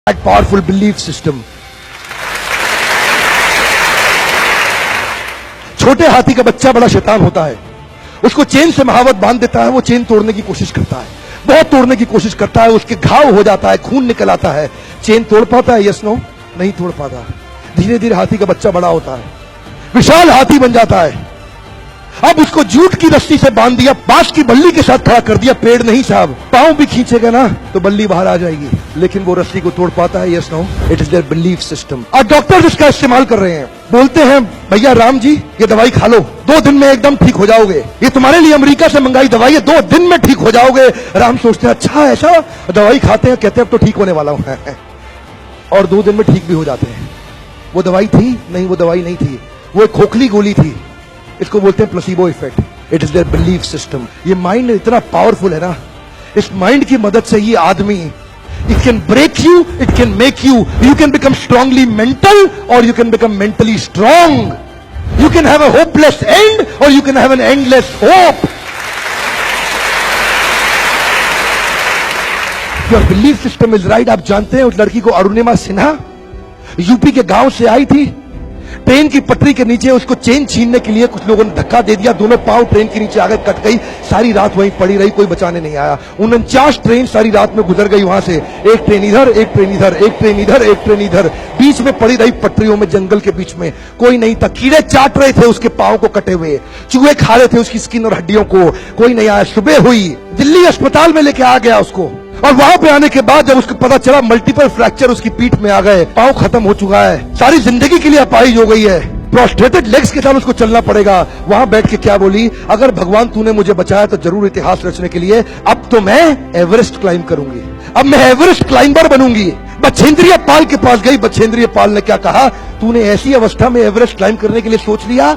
that powerful belief system. छोटे हाथी का बच्चा बड़ा शैतान होता है, उसको चेन से महावत बांध देता है, वो चेन तोड़ने की कोशिश करता है, बहुत तोड़ने की कोशिश करता है, उसके घाव हो जाता है, खून निकल आता है। चेन तोड़ पाता है? Yes no? नहीं तोड़ पाता। धीरे धीरे हाथी का बच्चा बड़ा होता है, विशाल हाथी बन जाता है। अब उसको जूट की रस्सी से बांध दिया, बांस की बल्ली के साथ खड़ा कर दिया। पेड़ नहीं साहब, पांव भी खींचेगा ना तो बल्ली बाहर आ जाएगी, लेकिन वो रस्सी को तोड़ पाता है? Yes no? It is their belief system. और डॉक्टर्स इसका इस्तेमाल कर रहे हैं, बोलते हैं भैया राम जी ये दवाई खा लो, 2 दिन में एकदम ठीक हो जाओगे, ये तुम्हारे लिए अमेरिका से मंगाई दवाई है, 2 दिन में ठीक हो जाओगे। राम सोचते हैं अच्छा ऐसा, दवाई खाते हैं, कहते हैं अब तो ठीक होने वाला हूं और 2 दिन में ठीक भी हो जाते हैं। वो दवाई थी? नहीं, वो दवाई नहीं थी, वो एक खोखली गोली थी। इसको बोलते हैं placebo effect. It is their belief system. ये माइंड इतना पावरफुल है ना, इस माइंड की मदद से ये आदमी, it can break you, it can make you, you can become strongly mental और you can become mentally strong. You can have a hopeless end और you can have an endless hope. Your belief system is right. आप जानते हैं उस लड़की को, Arunima Sinha, UP के गांव से आई थी, ट्रेन की पटरी के नीचे उसको चेन छीनने के लिए कुछ लोगों ने धक्का दे दिया, दोनों पांव ट्रेन के नीचे आकर कट गई, सारी रात वहीं पड़ी रही, कोई बचाने नहीं आया। 49 ट्रेन सारी रात में गुजर गई वहां से, एक ट्रेन इधर, एक ट्रेन इधर, एक ट्रेन इधर, एक ट्रेन इधर, बीच में पड़ी रही पटरियों में, जंगल के बीच में, कोई नहीं था। कीड़े चाट रहे थे उसके पांव को कटे हुए, चूहे खा रहे थे उसकी स्किन और हड्डियों को, कोई नहीं आया। सुबह हुई, दिल्ली अस्पताल में लेके आ गया उसको, और वहां पे आने के बाद जब उसको पता चला मल्टीपल फ्रैक्चर उसकी पीठ में आ गए, पांव खत्म हो चुका है, सारी जिंदगी के लिए अपाहिज हो गई है, प्रोस्ट्रेटेड लेग्स के साथ उसको चलना पड़ेगा। वहां बैठ के क्या बोली, अगर भगवान तूने मुझे बचाया तो जरूर इतिहास रचने के लिए, अब तो मैं एवरेस्ट क्लाइंब करूंगी, अब मैं एवरेस्ट क्लाइंबर बनूंगी। बछेंद्रिय पाल के पास गई, बछेंद्रिय पाल ने क्या कहा, तूने ऐसी अवस्था में एवरेस्ट क्लाइंब करने के लिए सोच लिया,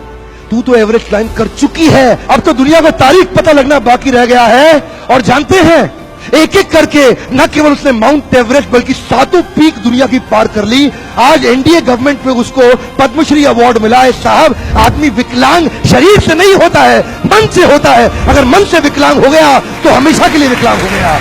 तू तो एवरेस्ट क्लाइंब कर चुकी है, अब तो दुनिया को तारीख पता लगना बाकी रह गया है। और जानते हैं, एक एक करके न केवल उसने माउंट एवरेस्ट बल्कि 7 पीक दुनिया की पार कर ली। आज एनडीए गवर्नमेंट में उसको पद्मश्री अवार्ड मिला है। साहब, आदमी विकलांग शरीर से नहीं होता है, मन से होता है। अगर मन से विकलांग हो गया तो हमेशा के लिए विकलांग हो गया।